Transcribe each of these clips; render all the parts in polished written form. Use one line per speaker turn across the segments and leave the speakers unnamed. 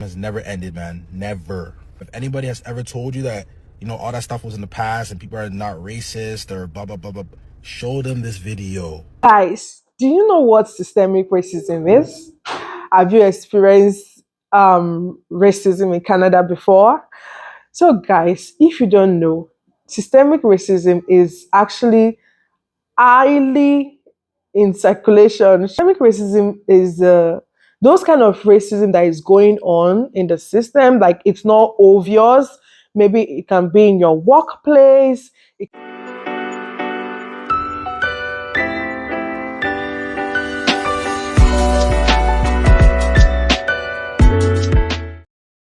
Has never ended, man. Never. If anybody has ever told you that, all that stuff was in the past and people are not racist or blah, blah, blah, blah, show them this video.
Guys, do you know what systemic racism is? Have you experienced racism in Canada before? So, guys, if you don't know, systemic racism is actually highly in circulation. Systemic racism is those kind of racism that is going on in the system. Like it's not obvious. Maybe it can be in your workplace.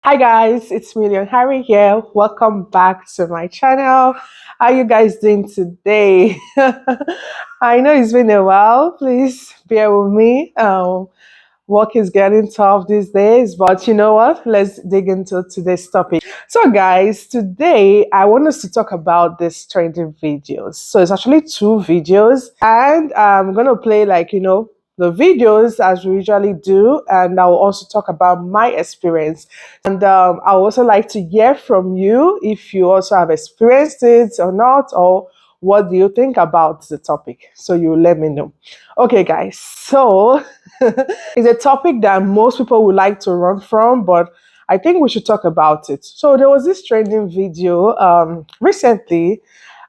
Hi guys, it's Million Harry here. Welcome back to my channel. How you guys doing today? I know it's been a while. Please bear with me. Work is getting tough these days, but you know what? Let's dig into today's topic. So, guys, today I want us to talk about this trending videos. So, it's actually two videos, and I'm gonna play the videos as we usually do, and I'll also talk about my experience. And I would also like to hear from you if you also have experienced it or not, or what do you think about the topic? So you let me know. Okay, guys. So it's a topic that most people would like to run from, but I think we should talk about it. So there was this trending video recently.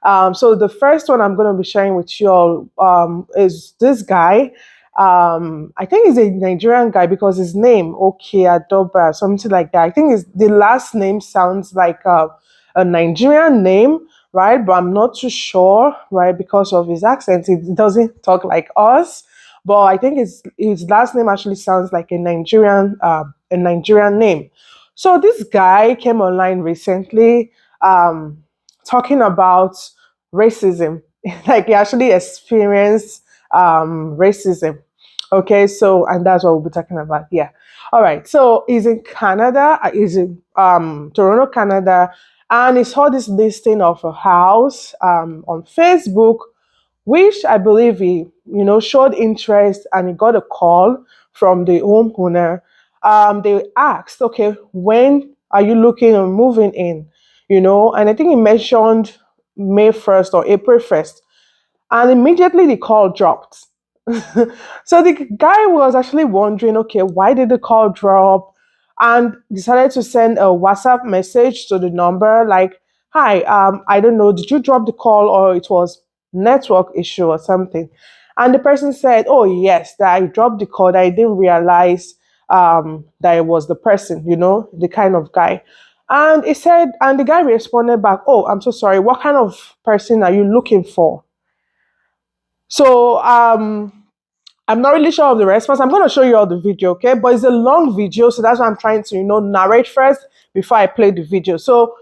So the first one I'm going to be sharing with you all is this guy. I think he's a Nigerian guy because his name, okay, Adoba, something like that. I think the last name sounds like a Nigerian name, right? But I'm not too sure, right? Because of his accent, it doesn't talk like us. But I think his last name actually sounds like a Nigerian name. So this guy came online recently, talking about racism. Like he actually experienced racism. Okay, so and that's what we'll be talking about. Yeah. All right. So he's in Canada. He's in Toronto, Canada, and he saw this listing of a house on Facebook, which I believe he, showed interest, and he got a call from the homeowner. They asked, okay, when are you looking on moving in? And I think he mentioned May 1st or April 1st, and immediately the call dropped. So the guy was actually wondering, okay, why did the call drop? And decided to send a WhatsApp message to the number like, hi, I don't know, did you drop the call or it was network issue or something? And the person said, oh yes, that I dropped the call, that I didn't realize that it was the person, the kind of guy. And he said, and the guy responded back, oh, I'm so sorry, what kind of person are you looking for? So I'm not really sure of the response. I'm going to show you all the video, okay? But it's a long video, so that's why I'm trying to, narrate first before I play the video. So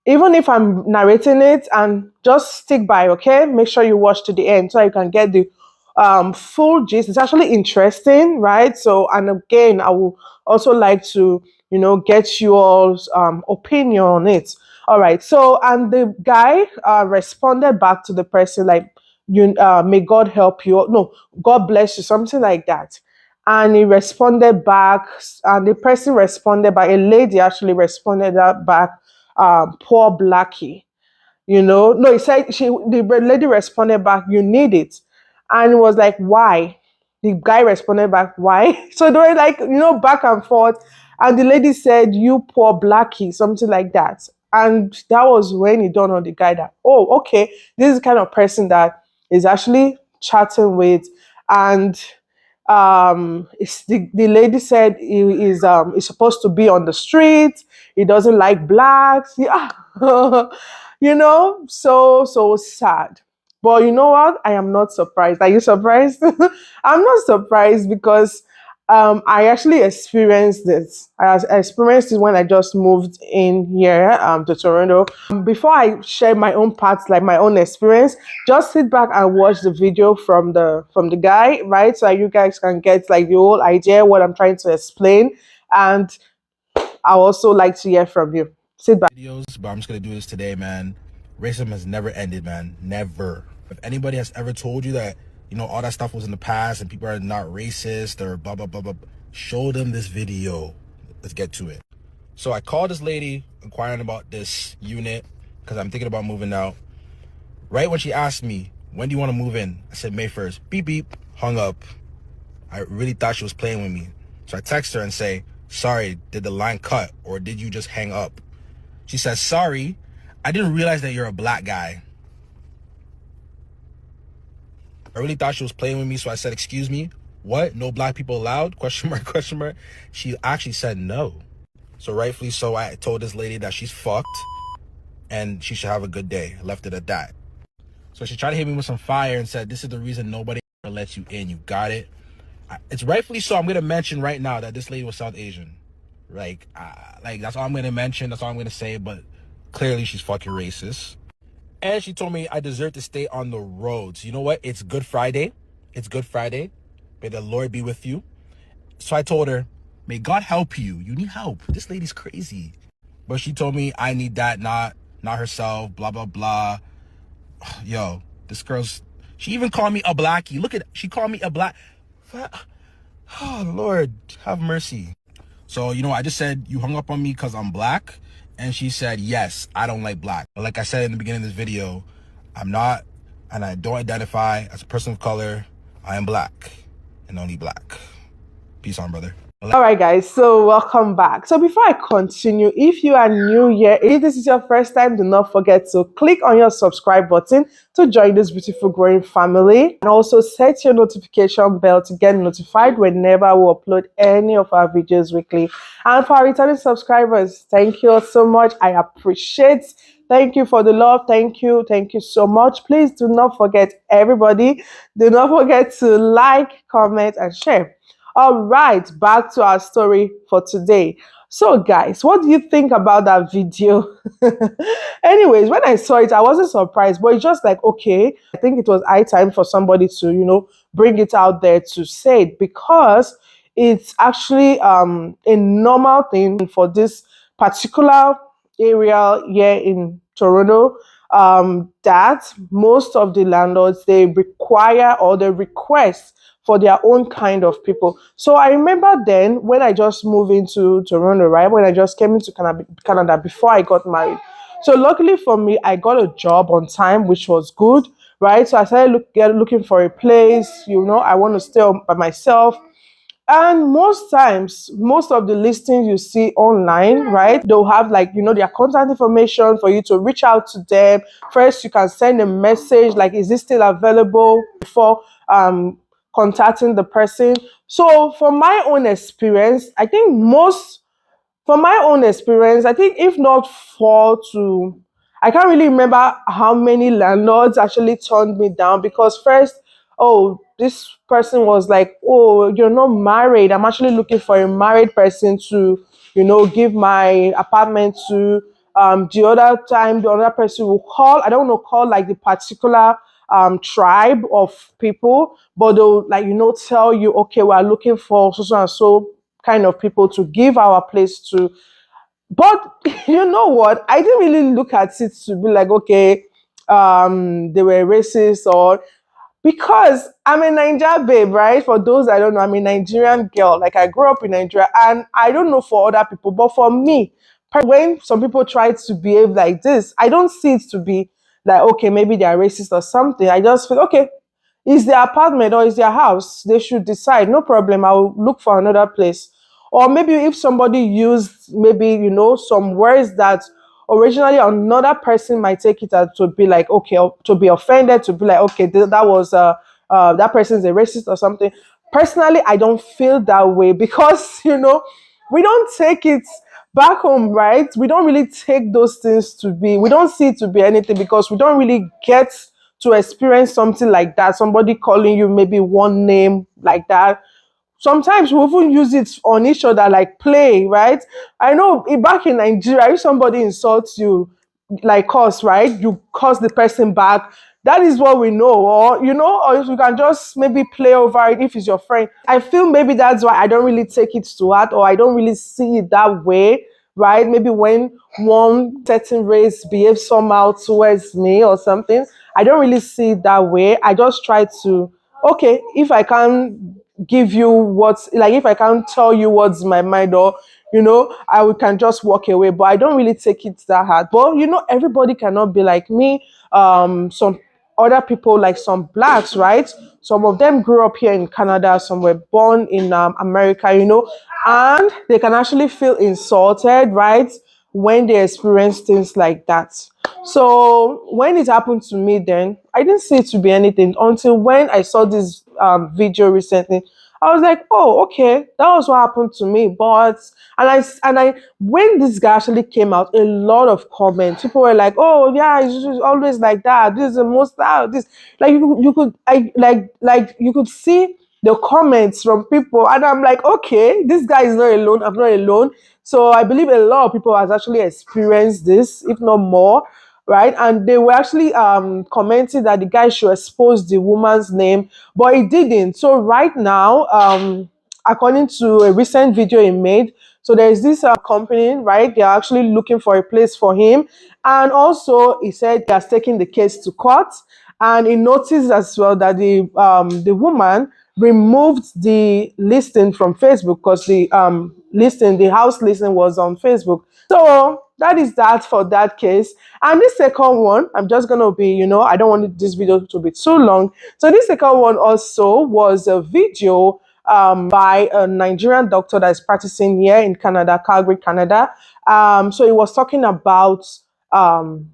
even if I'm narrating it, and just stick by, okay? Make sure you watch to the end so you can get the full gist. It's actually interesting, right? So, and again, I will also like to, get you all's opinion on it. All right. So, and the guy responded back to the person like, you may God help you. No, God bless you, something like that. And he responded back, and the person responded back, a lady actually responded back, poor Blackie. No, he said the lady responded back, you need it. And it was like, why? The guy responded back, why? So they were like, back and forth. And the lady said, you poor Blackie, something like that. And that was when he dawned on the guy that, oh, okay, this is the kind of person that is actually chatting with. And the lady said he's supposed to be on the street. He doesn't like blacks. Yeah. So sad. But you know what? I am not surprised. Are you surprised? I'm not surprised because I actually experienced this. I experienced it when I just moved in here to Toronto. Before I share my own parts, like my own experience, just sit back and watch the video from the guy, right? So you guys can get like the whole idea what I'm trying to explain, and I also like to hear from you. Sit back.
Videos, but I'm just going to do this today, man. Racism has never ended, man. Never. If anybody has ever told you that, all that stuff was in the past and people are not racist or blah, blah, blah, blah, show them this video. let's get to it. So I called this lady inquiring about this unit because I'm thinking about moving out. Right when she asked me, when do you want to move in? I said, May 1st. Beep, beep. Hung up. I really thought she was playing with me. So I text her and say, sorry, did the line cut or did you just hang up? She says, sorry, I didn't realize that you're a black guy. I really thought she was playing with me, so I said, excuse me, what? No black people allowed? Question mark, question mark. She actually said no. So rightfully so, I told this lady that she's fucked and she should have a good day. I left it at that. So she tried to hit me with some fire and said, this is the reason nobody lets you in. You got it? It's rightfully so. I'm going to mention right now that this lady was South Asian. Like that's all I'm going to mention. That's all I'm going to say. But clearly she's fucking racist. And she told me I deserve to stay on the roads. You know what? It's Good Friday. It's Good Friday. May the Lord be with you. So I told her, may God help you. You need help. This lady's crazy. But she told me I need that, not herself, blah, blah, blah. Yo, this girl's... She even called me a blackie. Look at... She called me a black... Oh, Lord, have mercy. So, I just said, you hung up on me because I'm black. And she said, yes, I don't like black. But like I said in the beginning of this video, I'm not, and I don't identify as a person of color. I am black and only black. Peace on, brother.
All right, guys, so welcome back. So before I continue, if you are new here, if this is your first time, do not forget to click on your subscribe button to join this beautiful growing family, and also set your notification bell to get notified whenever we upload any of our videos weekly. And for our returning subscribers, thank you all so much. I appreciate. Thank you for the love. Thank you so much. Please do not forget, everybody, do not forget to like, comment, and share. All right, back to our story for today. So guys, what do you think about that video? Anyways, when I saw it, I wasn't surprised, but it's just like, okay, I think it was high time for somebody to, bring it out there to say it, because it's actually a normal thing for this particular area here in Toronto, that most of the landlords, they require or they request for their own kind of people. So I remember then when I just moved into Toronto, right? When I just came into Canada before I got married. So luckily for me, I got a job on time, which was good, right? So I started looking for a place, I want to stay by myself. And most times, most of the listings you see online, right, they'll have their contact information for you to reach out to them. First, you can send a message like, is this still available, before contacting the person. So from my own experience, I think if not four to, I can't really remember how many landlords actually turned me down, because first, oh, this person was like, oh, you're not married. I'm actually looking for a married person to, give my apartment to. The other time, the other person will call. I don't know, call like the particular tribe of people, but they'll tell you, okay, we're looking for so and so kind of people to give our place to. But you know what? I didn't really look at it to be like, okay, they were racist, or because I'm a Nigerian babe, right? For those I don't know, I'm a Nigerian girl. Like, I grew up in Nigeria, and I don't know for other people, but for me, when some people try to behave like this, I don't see it to be like, okay, maybe they are racist or something. I just feel, okay, is their apartment or is their house? They should decide. No problem. I'll look for another place. Or maybe if somebody used maybe, some words that originally another person might take it as to be like, okay, to be offended, to be like, okay, that was that person's a racist or something. Personally, I don't feel that way, because we don't take it back home, right? We don't really take those things to be, we don't see it to be anything, because we don't really get to experience something like that, somebody calling you maybe one name like that. Sometimes we even use it on each other, like play, right? I know back in Nigeria, if somebody insults you, like us, right? You curse the person back. That is what we know. Or, or you can just maybe play over it if it's your friend. I feel maybe that's why I don't really take it to heart, or I don't really see it that way, right? Maybe when one certain race behaves somehow towards me or something, I don't really see it that way. I just try to, okay, if I can give you what's like, if I can't tell you what's my mind, or I can just walk away. But I don't really take it that hard. But everybody cannot be like me. Some other people, like some blacks, right? Some of them grew up here in Canada, some were born in America, and they can actually feel insulted, right? When they experience things like that. So when it happened to me, then I didn't see it to be anything until when I saw this video recently. I was like, oh, okay, that was what happened to me. But and I when this guy actually came out, a lot of comments. People were like, oh yeah, it's just always like that. This is the most this like you could I like you could see the comments from people, and I'm like, okay, this guy is not alone. I'm not alone. So I believe a lot of people has actually experienced this, if not more, right? And they were actually commenting that the guy should expose the woman's name, but he didn't. So right now, according to a recent video he made, so there's this company, right? They're actually looking for a place for him, and also he said he has taken the case to court, and he noticed as well that the woman removed the listing from Facebook because the house listing was on Facebook. So that is that for that case. And this second one, I'm just gonna be, I don't want this video to be too long. So this second one also was a video by a Nigerian doctor that is practicing here in Canada, Calgary, Canada. So he was talking about um,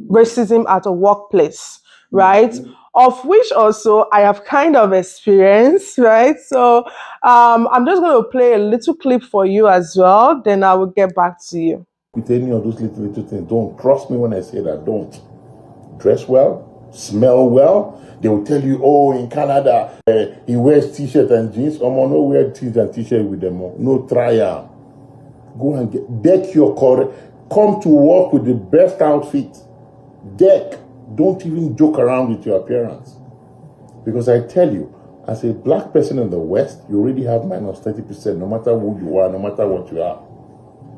racism at a workplace, right? Of which also I have kind of experienced, right? So I'm just going to play a little clip for you as well. Then I will get back to you.
With any of those little things, don't trust me when I say that. Don't dress well, smell well. They will tell you, oh, in Canada, he wears t-shirt and jeans. No wear jeans and t-shirt with them. No trial. Go and deck your core. Come to work with the best outfit. Deck. Don't even joke around with your appearance. Because I tell you, as a black person in the West, you already have minus 30%, no matter who you are, no matter what you are.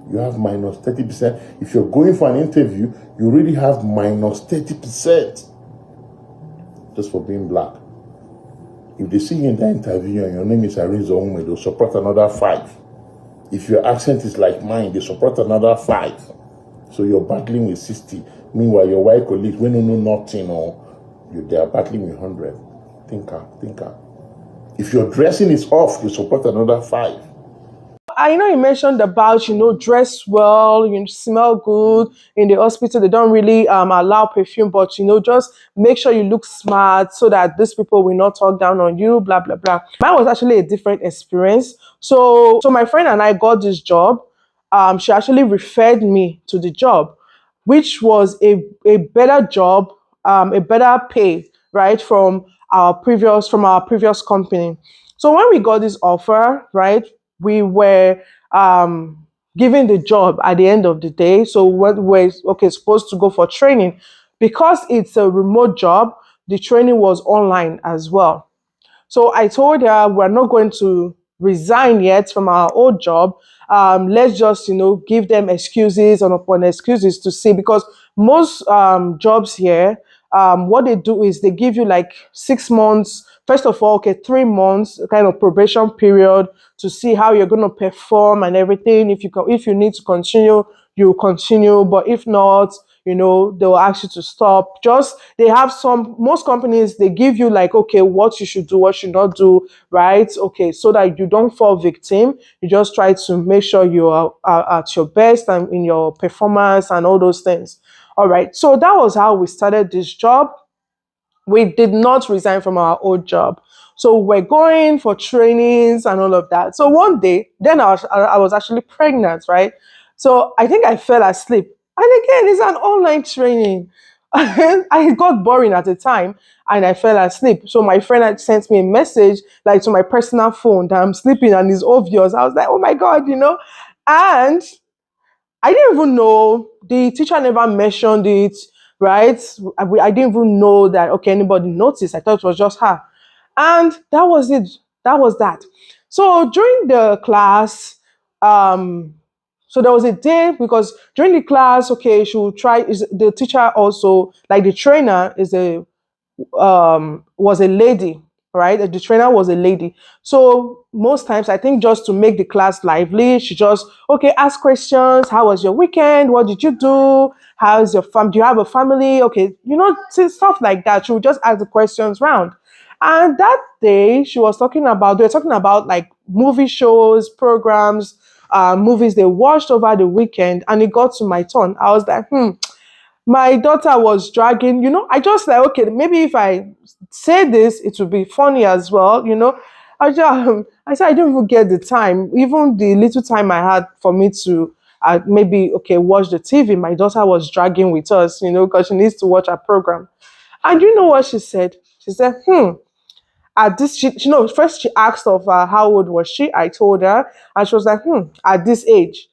You have minus 30%. If you're going for an interview, you already have minus 30% just for being black. If they see you in that interview and your name is Arizo Ume, they'll support another 5. If your accent is like mine, they support another 5. So you're battling with 60. Meanwhile, your white colleagues, when you know nothing, they are battling with 100. Think. If your dressing is off, you support another 5.
I know you mentioned about, dress well, you smell good. In the hospital, they don't really allow perfume, but, just make sure you look smart so that these people will not talk down on you, blah, blah, blah. Mine was actually a different experience. So my friend and I got this job. She actually referred me to the job, which was a better job, a better pay, right, from our previous company. So when we got this offer, right, we were given the job at the end of the day. So what we're supposed to go for training, because it's a remote job. The training was online as well. So I told her we're not going to resign yet from our old job. Let's just, give them excuses and upon excuses to see, because most jobs here, what they do is they give you like 6 months. First of all, okay, 3 months kind of probation period to see how you're going to perform and everything. If you need to continue, you continue. But if not, they'll ask you to stop. Just they have most companies, they give you like, okay, what you should do, what should not do, right? Okay, so that you don't fall victim. You just try to make sure you are at your best and in your performance and all those things. All right, so that was how we started this job. We did not resign from our old job. So we're going for trainings and all of that. So one day, then I was actually pregnant, right? So I think I fell asleep. And again, it's an online training. I got boring at the time and I fell asleep. So my friend had sent me a message like to my personal phone that I'm sleeping and it's obvious. I was like, oh my God. And I didn't even know. The teacher never mentioned it, right? I didn't even know that, okay, anybody noticed. I thought it was just her. And that was it. That was that. So during the class, um, so there was a day, because during the class, okay, she will try, the teacher also, like the trainer was a lady. right? The trainer was a lady. So most times, I think just to make the class lively, she just, okay, ask questions. How was your weekend? What did you do? How's your fam? Do you have a family? Okay, stuff like that. She would just ask the questions round. And that day, they were talking about like movie shows, programs, movies they watched over the weekend. And it got to my turn. I was like, my daughter was dragging, I just like, okay, maybe if I say this, it will be funny as well. I said, I didn't even get the time, even the little time I had for me to maybe, okay, watch the TV. My daughter was dragging with us, because she needs to watch our program. And you know what she said? She said, at this, first she asked of how old was she? I told her, and she was like, at this age.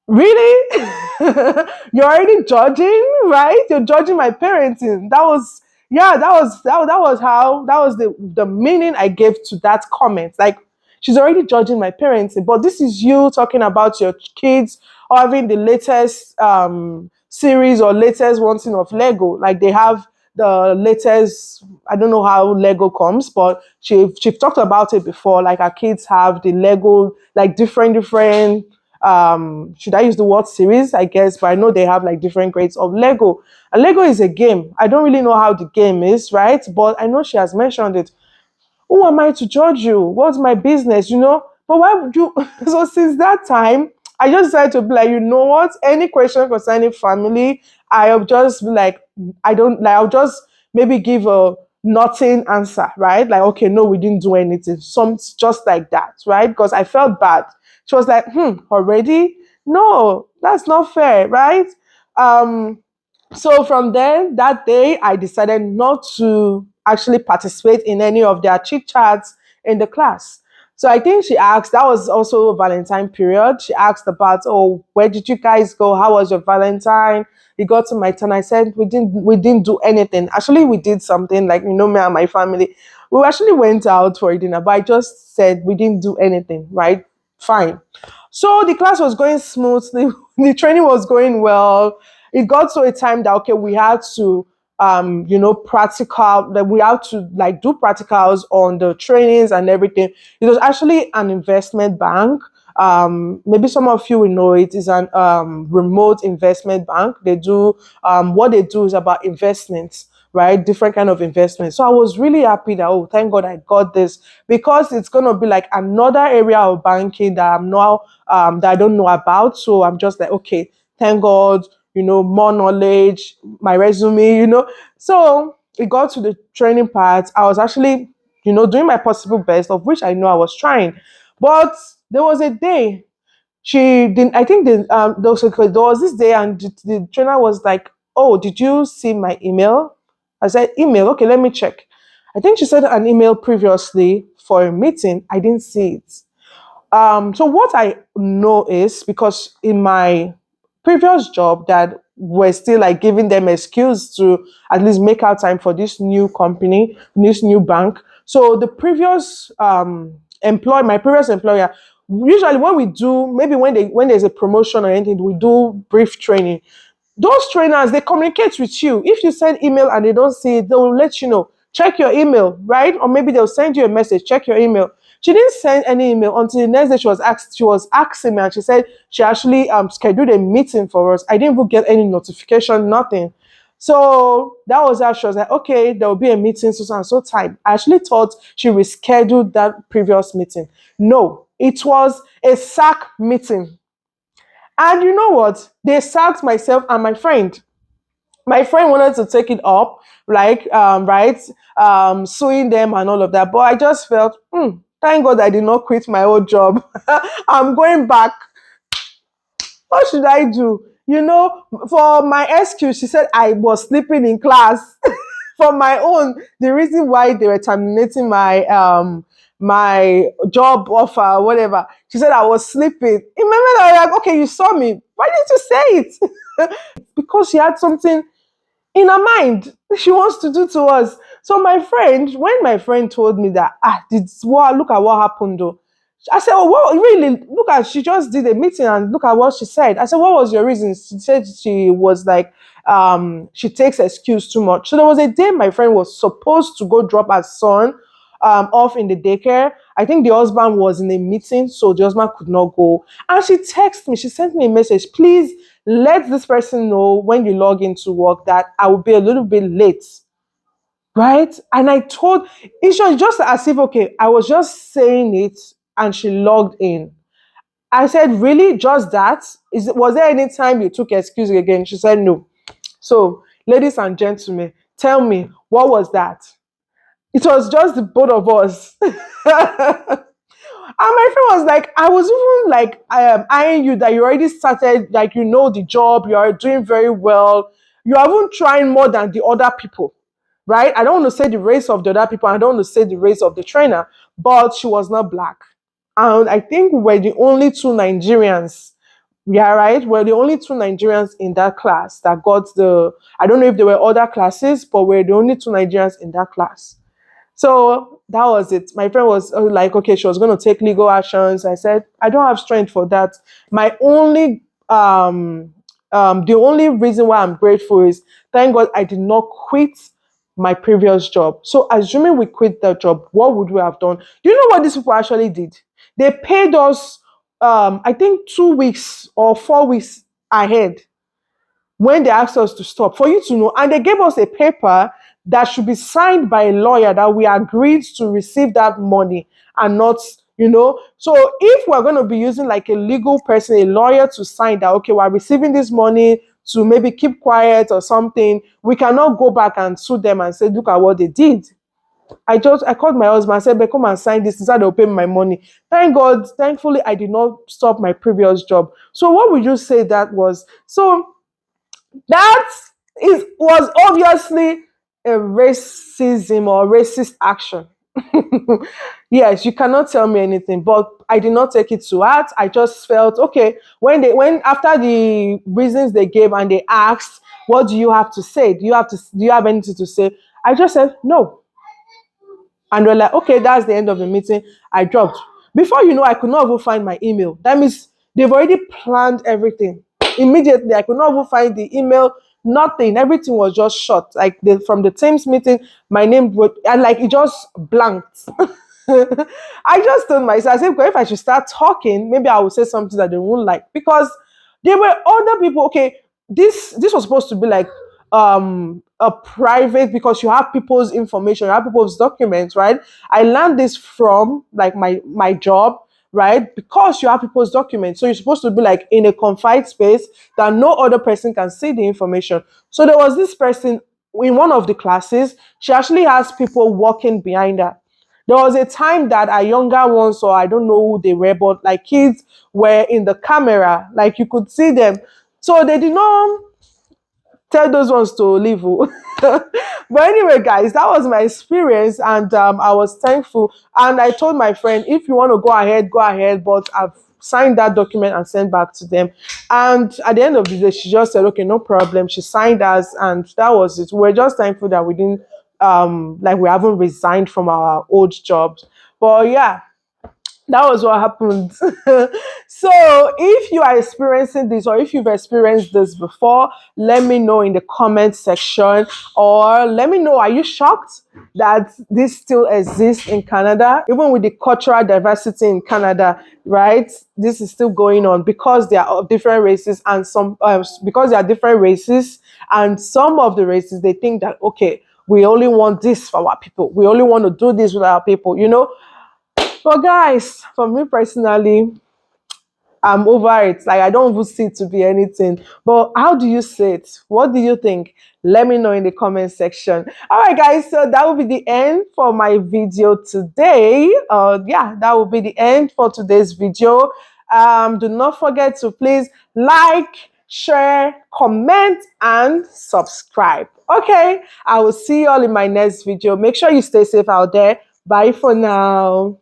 Really? You're already judging, right? You're judging my parenting. That was, yeah, that was how, that was the meaning I gave to that comment. Like, she's already judging my parenting, but this is you talking about your kids or having the latest series or latest one thing of Lego. Like, they have the latest, I don't know how Lego comes, but she've talked about it before. Like, our kids have the Lego, like different should I use the word series? I guess, but I know they have like different grades of Lego. And Lego is a game. I don't really know how the game is, right? But I know she has mentioned it. Who am I to judge you? What's my business? But why would you? So since that time, I just decided to be like, you know what? Any question concerning family, I'll just be like, I don't like, I'll just maybe give a nothing answer, right? Like, okay, no, we didn't do anything. Some just like that, right? Because I felt bad. She was like, already? No, that's not fair, right? Um, so from then, that day, I decided not to actually participate in any of their chit chats in the class. So I think she asked, that was also a Valentine period. She asked about, oh, where did you guys go? How was your Valentine? It got to my turn. I said, we didn't do anything. Actually, we did something like, me and my family. We actually went out for a dinner, but I just said we didn't do anything, right? Fine. So the class was going smoothly. The training was going well. It got to a time that, okay, we had to practical, that we had to like do practicals on the trainings and everything. It was actually an investment bank. Maybe some of you will know it is an remote investment bank. They do what they do is about investments, right? Different kind of investments. So I was really happy that, oh, thank God I got this, because it's gonna be like another area of banking that I'm now that I don't know about. So I'm just like, okay, thank God, more knowledge, my resume. So it got to the training part. I was actually, doing my possible best, of which I know I was trying. But there was a day she didn't, I think there was this day, and the trainer was like, oh, did you see my email? I said, email? Okay, let me check. I think she sent an email previously for a meeting. I didn't see it. So what I know is, because in my previous job that we're still like giving them excuse to at least make out time for this new company, this new bank. So the previous my previous employer, usually when we do, maybe when there's a promotion or anything, we do brief training. Those trainers, they communicate with you. If you send email and they don't see it, they'll let you know. Check your email, right? Or maybe they'll send you a message. Check your email. She didn't send any email until the next day. She was asking me, and she said she actually scheduled a meeting for us. I didn't even get any notification, nothing. So that was how she was like, okay, there will be a meeting so and so time. I actually thought she rescheduled that previous meeting. No, it was a sack meeting. And you know what? They sacked myself and my friend. My friend wanted to take it up, like right, suing them and all of that. But I just felt, thank God I did not quit my old job. I'm going back. What should I do? For my excuse, she said I was sleeping in class. For my own, the reason why they were terminating my job offer, whatever. She said I was sleeping. In my mind, I was like, okay, you saw me. Why didn't you say it? Because she had something in her mind she wants to do to us. So when my friend told me that, look at what happened though. I said, oh, what really? Look at, she just did a meeting and look at what she said. I said, what was your reason? She said she was like, she takes excuse too much. So there was a day my friend was supposed to go drop her son off in the daycare. I think the husband was in a meeting, so the husband could not go. And she texted me, she sent me a message, please let this person know when you log into work that I will be a little bit late. Right? And I told Isha just as if, okay, I was just saying it and she logged in. I said, really? Just that? Was there any time you took excuse again? She said, no. So, ladies and gentlemen, tell me, what was that? It was just the both of us. And my friend was like, I was even like eyeing you that you already started, like, you know, the job, you are doing very well. You are even trying more than the other people, right? I don't want to say the race of the other people. I don't want to say the race of the trainer, but she was not black. And I think we're the only two Nigerians. Yeah, right. We're the only two Nigerians in that class that got the. I don't know if there were other classes, but we're the only two Nigerians in that class. So that was it. My friend was like, okay, she was going to take legal actions. I said, I don't have strength for that. My only, the only reason why I'm grateful is, thank God I did not quit my previous job. So assuming we quit that job, what would we have done? Do you know what these people actually did? They paid us, I think 2 weeks or 4 weeks ahead when they asked us to stop for you to know. And they gave us a paper that should be signed by a lawyer that we agreed to receive that money and not, you know. So if we're going to be using like a legal person, a lawyer to sign that, okay, we're receiving this money to maybe keep quiet or something, we cannot go back and sue them and say, look at what they did. I called my husband and said, "But come and sign this. Is that they'll pay me my money." Thank God, thankfully, I did not stop my previous job. So what would you say that was? So that was obviously a racism or racist action. Yes, you cannot tell me anything, but I did not take it to heart. I just felt okay when after the reasons they gave and they asked, "What do you have to say? Do you have anything to say?" I just said no. And they're like, okay, that's the end of the meeting. I dropped. Before you know, I could not even find my email. That means they've already planned everything. Immediately, I could not even find the email, nothing. Everything was just shut. Like from the Teams meeting, my name wrote, and like it just blanked. I just told myself, I said, "Okay, if I should start talking, maybe I will say something that they won't like." Because there were other people. Okay, this was supposed to be like a private, because you have people's information, you have people's documents, right? I learned this from like my job, right? Because you have people's documents, so you're supposed to be like in a confined space that no other person can see the information. So there was this person in one of the classes. She actually has people walking behind her. There was a time that our younger ones, or I don't know who they were, but like kids were in the camera, like you could see them. So they did not tell those ones to leave. But anyway, guys, that was my experience, and I was thankful. And I told my friend, if you want to go ahead, go ahead. But I've signed that document and sent back to them. And at the end of the day, she just said, okay, no problem. She signed us, and that was it. We're just thankful that we didn't, like, we haven't resigned from our old jobs. But yeah, that was what happened. So if you are experiencing this, or if you've experienced this before, let me know in the comment section, or let me know, are you shocked that this still exists in Canada, even with the cultural diversity in Canada, right? This is still going on because they are of different races, and some because they are different races, and some of the races, they think that, okay, we only want this for our people, we only want to do this with our people, you know. But guys, for me personally, I'm over it. Like, I don't even see it to be anything. But how do you see it? What do you think? Let me know in the comment section. All right, guys. So that will be the end for my video today. Yeah, that will be the end for today's video. Do not forget to please like, share, comment, and subscribe. Okay, I will see you all in my next video. Make sure you stay safe out there. Bye for now.